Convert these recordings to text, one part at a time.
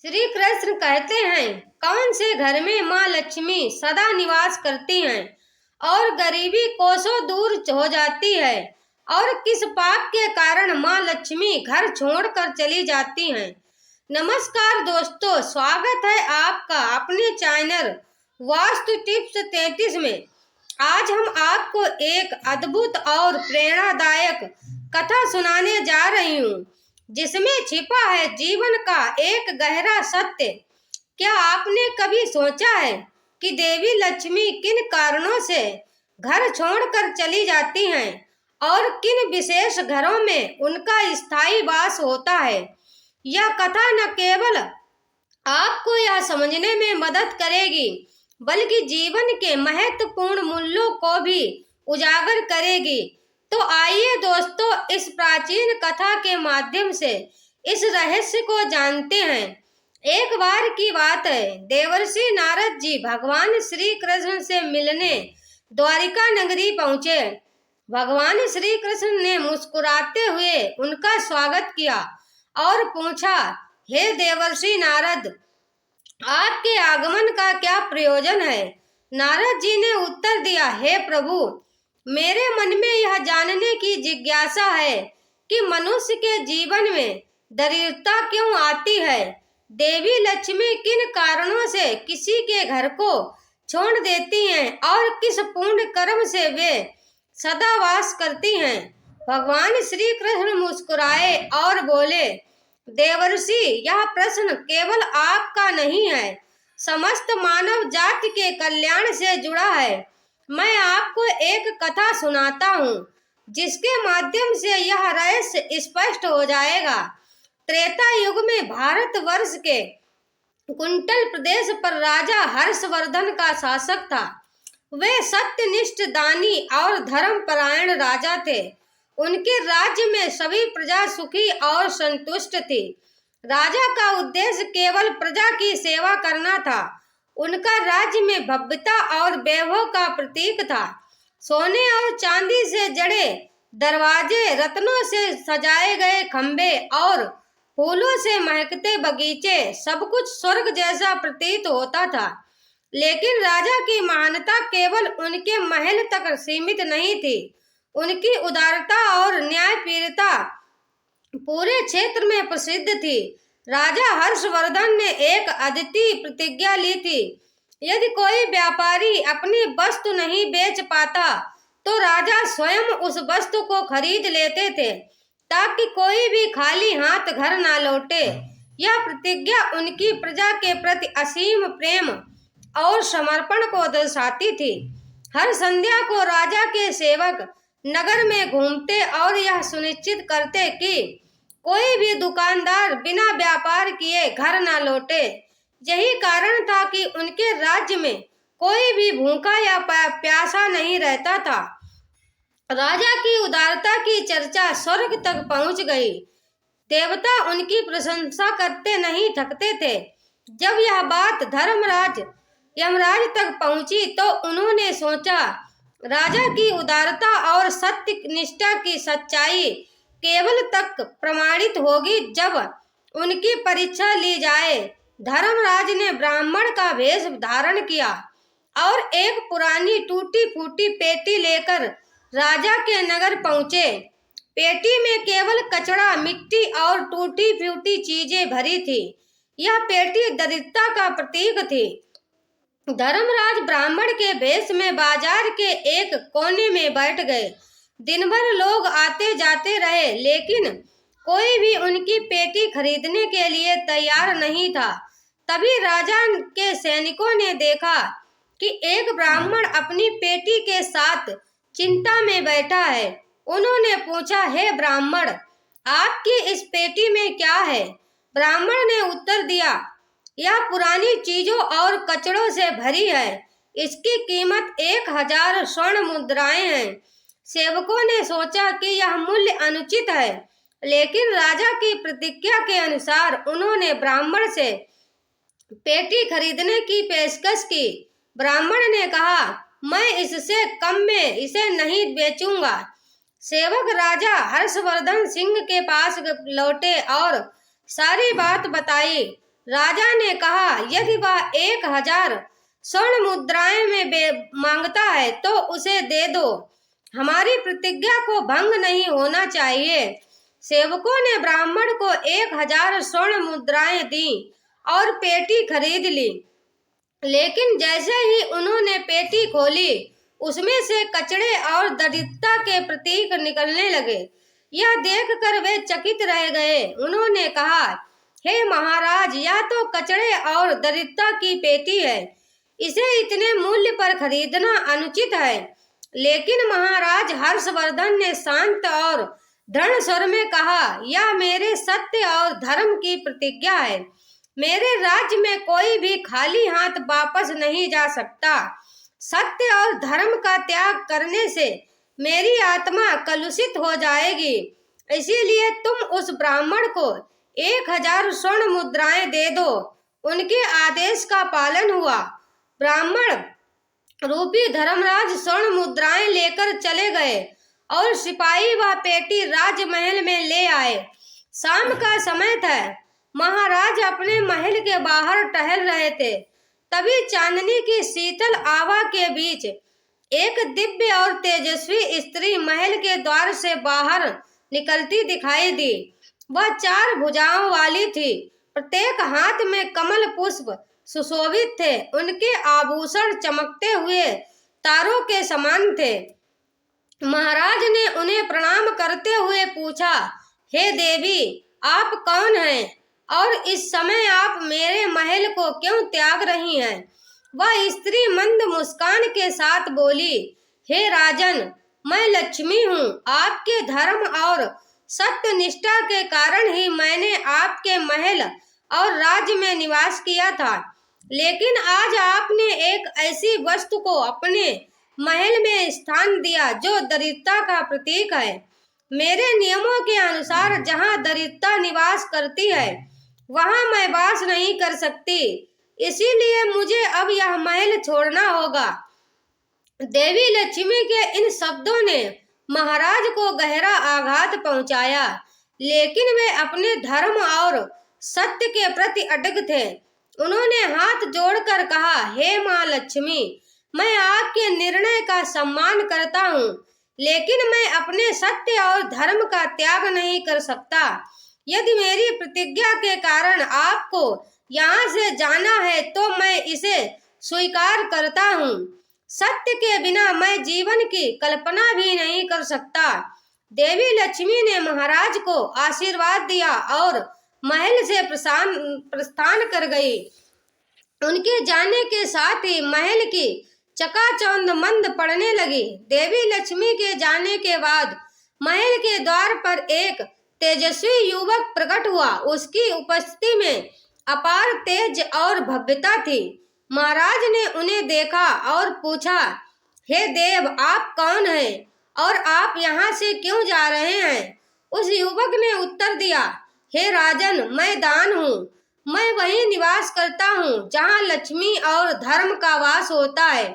श्री कृष्ण कहते हैं, कौन से घर में माँ लक्ष्मी सदा निवास करती हैं और गरीबी कोसों दूर हो जाती है, और किस पाप के कारण माँ लक्ष्मी घर छोड़कर चली जाती हैं। नमस्कार दोस्तों, स्वागत है आपका अपने चैनल वास्तु टिप्स 33 में। आज हम आपको एक अद्भुत और प्रेरणादायक कथा सुनाने जा रही हूँ, जिसमें छिपा है जीवन का एक गहरा सत्य। क्या आपने कभी सोचा है कि देवी लक्ष्मी किन कारणों से घर छोड़कर चली जाती हैं और किन विशेष घरों में उनका स्थायी वास होता है? यह कथा न केवल आपको यह समझने में मदद करेगी, बल्कि जीवन के महत्वपूर्ण मूल्यों को भी उजागर करेगी। तो आइए दोस्तों, इस प्राचीन कथा के माध्यम से इस रहस्य को जानते हैं। एक बार की बात है, देवर्षि नारद जी भगवान श्री कृष्ण से मिलने द्वारिका नगरी पहुंचे। भगवान श्री कृष्ण ने मुस्कुराते हुए उनका स्वागत किया और पूछा, हे देवर्षि नारद, आपके आगमन का क्या प्रयोजन है? नारद जी ने उत्तर दिया, हे प्रभु, मेरे मन में यह जानने की जिज्ञासा है कि मनुष्य के जीवन में दरिद्रता क्यों आती है। देवी लक्ष्मी किन कारणों से किसी के घर को छोड़ देती हैं और किस पुण्य कर्म से वे सदा वास करती हैं। भगवान श्री कृष्ण मुस्कुराए और बोले, देवर्षि, यह प्रश्न केवल आपका नहीं है, समस्त मानव जाति के कल्याण से जुड़ा है। मैं आपको एक कथा सुनाता हूँ, जिसके माध्यम से यह रहस्य स्पष्ट हो जाएगा। त्रेता युग में भारतवर्ष के कुंतल प्रदेश पर राजा हर्षवर्धन का शासक था। वे सत्यनिष्ठ, दानी और धर्मपरायण राजा थे। उनके राज्य में सभी प्रजा सुखी और संतुष्ट थी। राजा का उद्देश्य केवल प्रजा की सेवा करना था। उनका राज्य में भव्यता और वैभव का प्रतीक था। सोने और चांदी से जड़े दरवाजे, रत्नों से सजाए गए खंभे और फूलों से महकते बगीचे, सब कुछ स्वर्ग जैसा प्रतीत होता था। लेकिन राजा की महानता केवल उनके महल तक सीमित नहीं थी। उनकी उदारता और न्यायप्रियता पूरे क्षेत्र में प्रसिद्ध थी। राजा हर्षवर्धन ने एक अद्वितीय प्रतिज्ञा ली थी, यदि कोई व्यापारी अपनी वस्तु नहीं बेच पाता तो राजा स्वयं उस वस्तु को खरीद लेते थे, ताकि कोई भी खाली हाथ घर ना लौटे। यह प्रतिज्ञा उनकी प्रजा के प्रति असीम प्रेम और समर्पण को दर्शाती थी। हर संध्या को राजा के सेवक नगर में घूमते और यह सुनिश्चित करते कि कोई भी दुकानदार बिना व्यापार किए घर न लौटे। यही कारण था कि उनके राज्य में कोई भी भूखा या प्यासा नहीं रहता था। राजा की उदारता की चर्चा स्वर्ग तक पहुंच गई। देवता उनकी प्रशंसा करते नहीं थकते थे। जब यह बात धर्मराज यमराज तक पहुंची तो उन्होंने सोचा, राजा की उदारता और सत्य निष्ठा की सच्चाई केवल तक प्रमाणित होगी जब उनकी परीक्षा ली जाए। धर्मराज ने ब्राह्मण का वेश धारण किया और एक पुरानी टूटी फूटी पेटी लेकर राजा के नगर पहुंचे। पेटी में केवल कचरा, मिट्टी और टूटी फूटी चीजें भरी थी। यह पेटी दरिद्रता का प्रतीक थी। धर्मराज ब्राह्मण के वेश में बाजार के एक कोने में बैठ गए। दिन भर लोग आते जाते रहे, लेकिन कोई भी उनकी पेटी खरीदने के लिए तैयार नहीं था। तभी राजा के सैनिकों ने देखा कि एक ब्राह्मण अपनी पेटी के साथ चिंता में बैठा है। उन्होंने पूछा, हे ब्राह्मण, आपकी इस पेटी में क्या है? ब्राह्मण ने उत्तर दिया, यह पुरानी चीजों और कचड़ों से भरी है। इसकी कीमत 1000 स्वर्ण मुद्राएं हैं। सेवकों ने सोचा कि यह मूल्य अनुचित है, लेकिन राजा की प्रतिज्ञा के अनुसार उन्होंने ब्राह्मण से पेटी खरीदने की पेशकश की। ब्राह्मण ने कहा, मैं इससे कम में इसे नहीं बेचूंगा। सेवक राजा हर्षवर्धन सिंह के पास लौटे और सारी बात बताई। राजा ने कहा, यदि वह 1000 स्वर्ण मुद्राएं में मांगता है तो उसे दे दो, हमारी प्रतिज्ञा को भंग नहीं होना चाहिए। सेवकों ने ब्राह्मण को 1000 स्वर्ण मुद्राएं दी और पेटी खरीद ली। लेकिन जैसे ही उन्होंने पेटी खोली, उसमें से कचड़े और दरिद्रता के प्रतीक निकलने लगे। यह देखकर वे चकित रह गए। उन्होंने कहा, हे महाराज, यह तो कचड़े और दरिद्रता की पेटी है, इसे इतने मूल्य पर खरीदना अनुचित है। लेकिन महाराज हर्षवर्धन ने शांत और दृढ़ स्वर में कहा, यह मेरे सत्य और धर्म की प्रतिज्ञा है। मेरे राज्य में कोई भी खाली हाथ वापस नहीं जा सकता। सत्य और धर्म का त्याग करने से मेरी आत्मा कलुषित हो जाएगी। इसीलिए तुम उस ब्राह्मण को 1000 स्वर्ण मुद्राएं दे दो। उनके आदेश का पालन हुआ। ब्राह्मण रूपी धर्मराज स्वर्ण मुद्राएं लेकर चले गए और सिपाही वह पेटी राजमहल में ले आए। शाम का समय था। महाराज अपने महल के बाहर टहल रहे थे। तभी चांदनी की शीतल आभा के बीच एक दिव्य और तेजस्वी स्त्री महल के द्वार से बाहर निकलती दिखाई दी। वह 4 भुजाओं वाली थी। प्रत्येक हाथ में कमल पुष्प सुशोभित थे। उनके आभूषण चमकते हुए तारों के समान थे। महाराज ने उन्हें प्रणाम करते हुए पूछा, हे देवी, आप कौन हैं और इस समय आप मेरे महल को क्यों त्याग रही हैं? वह स्त्री मंद मुस्कान के साथ बोली, हे राजन, मैं लक्ष्मी हूँ। आपके धर्म और सत्य निष्ठा के कारण ही मैंने आपके महल और राज्य में निवास किया था। लेकिन आज आपने एक ऐसी वस्तु को अपने महल में स्थान दिया जो दरिद्रता का प्रतीक है। मेरे नियमों के अनुसार जहाँ दरिद्रता निवास करती है, वहाँ मैं वास नहीं कर सकती। इसीलिए मुझे अब यह महल छोड़ना होगा। देवी लक्ष्मी के इन शब्दों ने महाराज को गहरा आघात पहुंचाया, लेकिन वे अपने धर्म और सत्य के प्रति अटग थे। उन्होंने हाथ जोड़कर कहा, हे माँ लक्ष्मी, मैं आपके निर्णय का सम्मान करता हूँ, लेकिन मैं अपने सत्य और धर्म का त्याग नहीं कर सकता। यदि मेरी प्रतिज्ञा के कारण आपको यहाँ से जाना है तो मैं इसे स्वीकार करता हूँ। सत्य के बिना मैं जीवन की कल्पना भी नहीं कर सकता। देवी लक्ष्मी ने महाराज को आशीर्वाद दिया और महल से प्रस्थान कर गई। उनके जाने के साथ ही महल की चकाचौंध मंद पड़ने लगी। देवी लक्ष्मी के जाने के बाद महल के द्वार पर एक तेजस्वी युवक प्रकट हुआ। उसकी उपस्थिति में अपार तेज और भव्यता थी। महाराज ने उन्हें देखा और पूछा, हे देव, आप कौन हैं और आप यहाँ से क्यों जा रहे हैं? उस युवक ने उत्तर दिया, हे राजन, मैं दान हूँ। मैं वहीं निवास करता हूँ जहाँ लक्ष्मी और धर्म का वास होता है।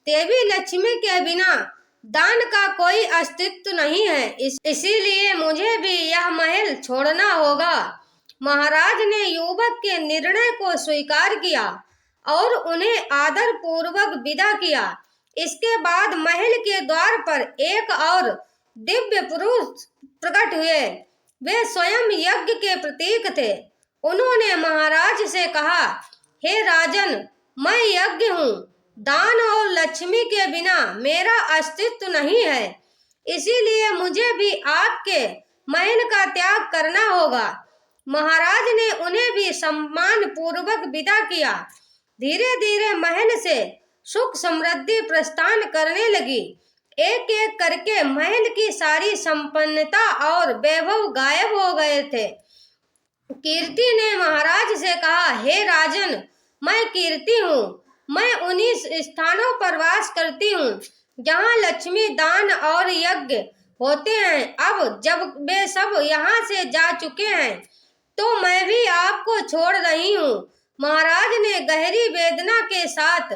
देवी लक्ष्मी के बिना दान का कोई अस्तित्व नहीं है। इसीलिए मुझे भी यह महल छोड़ना होगा। महाराज ने युवक के निर्णय को स्वीकार किया और उन्हें आदर पूर्वक विदा किया। इसके बाद महल के द्वार पर एक और दिव्य पुरुष प्रकट हुए। वे स्वयं यज्ञ के प्रतीक थे। उन्होंने महाराज से कहा, हे राजन, मैं यज्ञ हूँ। दान और लक्ष्मी के बिना मेरा अस्तित्व नहीं है। इसीलिए मुझे भी आपके महल का त्याग करना होगा। महाराज ने उन्हें भी सम्मान पूर्वक विदा किया। धीरे धीरे महल से सुख समृद्धि प्रस्थान करने लगी। एक एक करके महल की सारी संपन्नता और वैभव गायब हो गए थे। कीर्ति ने महाराज से कहा, हे राजन, मैं कीर्ति हूँ। मैं उन्हीं स्थानों पर वास करती हूँ जहाँ लक्ष्मी, दान और यज्ञ होते हैं। अब जब वे सब यहाँ से जा चुके हैं तो मैं भी आपको छोड़ रही हूँ। महाराज ने गहरी वेदना के साथ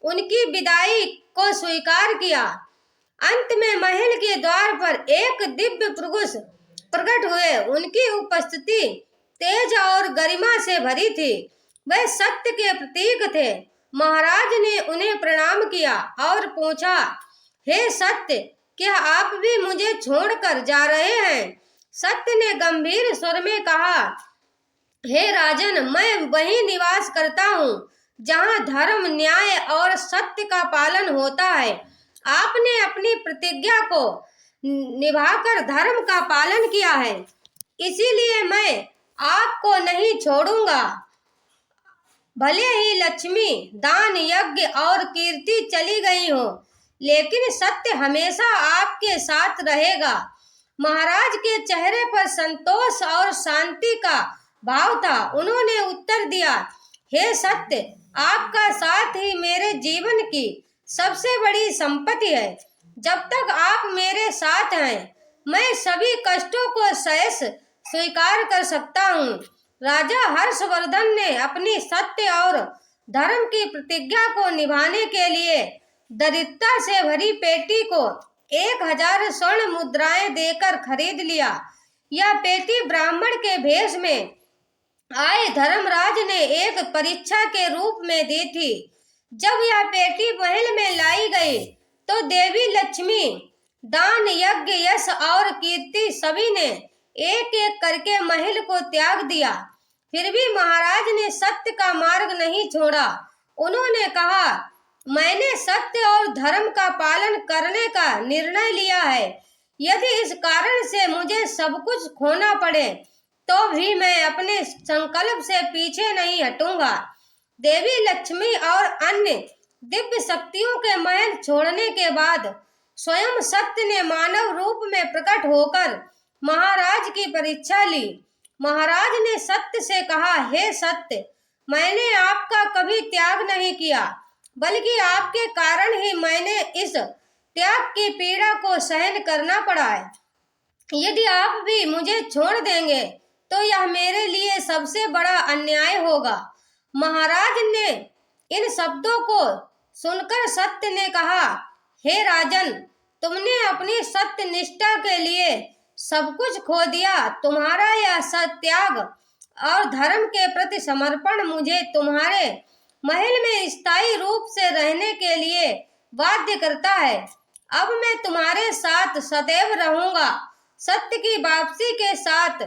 उनकी विदाई को स्वीकार किया। अंत में महल के द्वार पर एक दिव्य पुरुष प्रकट हुए। उनकी उपस्थिति तेज और गरिमा से भरी थी। वे सत्य के प्रतीक थे। महाराज ने उन्हें प्रणाम किया और पूछा, हे सत्य, क्या आप भी मुझे छोड़कर जा रहे हैं? सत्य ने गंभीर स्वर में कहा, हे राजन, मैं वहीं निवास करता हूँ जहाँ धर्म, न्याय और सत्य का पालन होता है। आपने अपनी प्रतिज्ञा को निभाकर धर्म का पालन किया है, इसीलिए मैं आपको नहीं छोड़ूंगा। भले ही लक्ष्मी, दान, यज्ञ और कीर्ति चली गई हो, लेकिन सत्य हमेशा आपके साथ रहेगा। महाराज के चेहरे पर संतोष और शांति का भाव था। उन्होंने उत्तर दिया, हे सत्य, आपका साथ ही मेरे जीवन की सबसे बड़ी संपत्ति है। जब तक आप मेरे साथ हैं, मैं सभी कष्टों को सहज स्वीकार कर सकता हूँ। राजा हर्षवर्धन ने अपनी सत्य और धर्म की प्रतिज्ञा को निभाने के लिए दरिद्रता से भरी पेटी को 1000 स्वर्ण मुद्राएं देकर खरीद लिया। यह पेटी ब्राह्मण के भेष में आए धर्मराज ने एक परीक्षा के रूप में दी थी। जब यह पेटी महल में लाई गई तो देवी लक्ष्मी, दान, यज्ञ, यश और कीर्ति सभी ने एक एक करके महल को त्याग दिया। फिर भी महाराज ने सत्य का मार्ग नहीं छोड़ा। उन्होंने कहा, मैंने सत्य और धर्म का पालन करने का निर्णय लिया है। यदि इस कारण से मुझे सब कुछ खोना पड़े तो भी मैं अपने संकल्प से पीछे नहीं हटूंगा। देवी लक्ष्मी और अन्य दिव्य शक्तियों के महल छोड़ने के बाद स्वयं सत्य ने मानव रूप में प्रकट होकर महाराज की परीक्षा ली। महाराज ने सत्य से कहा, हे सत्य, मैंने आपका कभी त्याग नहीं किया, बल्कि आपके कारण ही मैंने इस त्याग की पीड़ा को सहन करना पड़ा है। यदि आप भी मुझे छोड़ देंगे तो यह मेरे लिए सबसे बड़ा अन्याय होगा। महाराज ने इन शब्दों को सुनकर सत्य ने कहा, हे राजन, तुमने अपनी सत्य निष्ठा के लिए सब कुछ खो दिया। तुम्हारा यह सत्याग और धर्म के प्रति समर्पण मुझे तुम्हारे महल में स्थायी रूप से रहने के लिए बाध्य करता है। अब मैं तुम्हारे साथ सदैव रहूंगा। सत्य की वापसी के साथ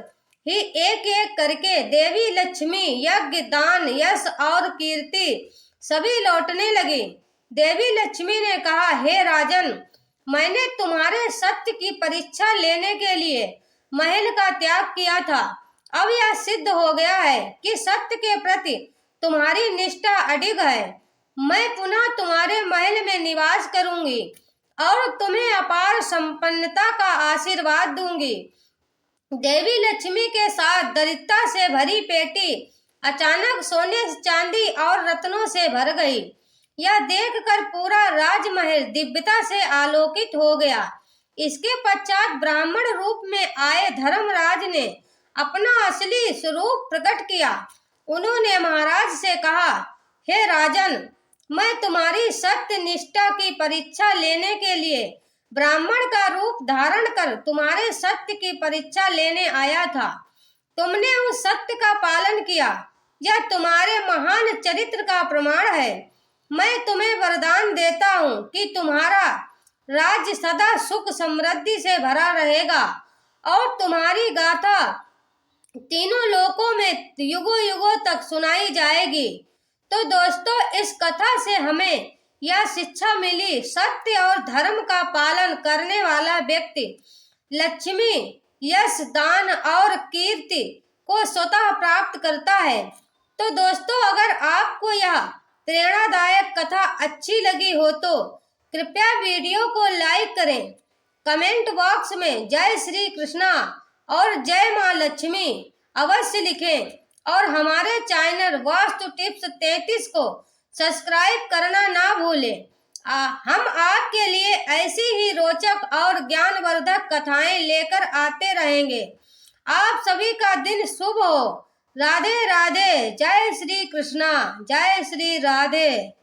ही एक एक करके देवी लक्ष्मी, यज्ञ, दान, यश और कीर्ति सभी लौटने लगी। देवी लक्ष्मी ने कहा, हे राजन, मैंने तुम्हारे सत्य की परीक्षा लेने के लिए महल का त्याग किया था। अब यह सिद्ध हो गया है कि सत्य के प्रति तुम्हारी निष्ठा अडिग है। मैं पुनः तुम्हारे महल में निवास करूंगी और तुम्हें अपार संपन्नता का आशीर्वाद दूंगी। देवी लक्ष्मी के साथ दरिद्रता से भरी पेटी अचानक सोने, चांदी और रत्नों से भर गई। यह देखकर पूरा राजमहल दिव्यता से आलोकित हो गया। इसके पश्चात ब्राह्मण रूप में आए धर्मराज ने अपना असली स्वरूप प्रकट किया। उन्होंने महाराज से कहा, हे राजन, मैं तुम्हारी सत्य निष्ठा की परीक्षा लेने के लिए ब्राह्मण का रूप धारण कर तुम्हारे सत्य की परीक्षा लेने आया था। तुमने उस सत्य का पालन किया, यह तुम्हारे महान चरित्र का प्रमाण है। मैं तुम्हें वरदान देता हूँ कि तुम्हारा राज्य सदा सुख समृद्धि से भरा रहेगा और तुम्हारी गाथा तीनों लोकों में युगों युगों तक सुनाई जाएगी। तो दोस्तों, इस कथा से हमें यह शिक्षा मिली, सत्य और धर्म का पालन करने वाला व्यक्ति लक्ष्मी, यश, दान और कीर्ति को स्वतः प्राप्त करता है। तो दोस्तों, अगर आपको यह प्रेरणादायक कथा अच्छी लगी हो तो कृपया वीडियो को लाइक करें। कमेंट बॉक्स में जय श्री कृष्णा और जय माँ लक्ष्मी अवश्य लिखें और हमारे चैनल वास्तु टिप्स 33 को सब्सक्राइब करना ना भूलें। हम आपके लिए ऐसी ही रोचक और ज्ञानवर्धक कथाएं लेकर आते रहेंगे। आप सभी का दिन शुभ हो। राधे राधे। जय श्री कृष्णा, जय श्री राधे।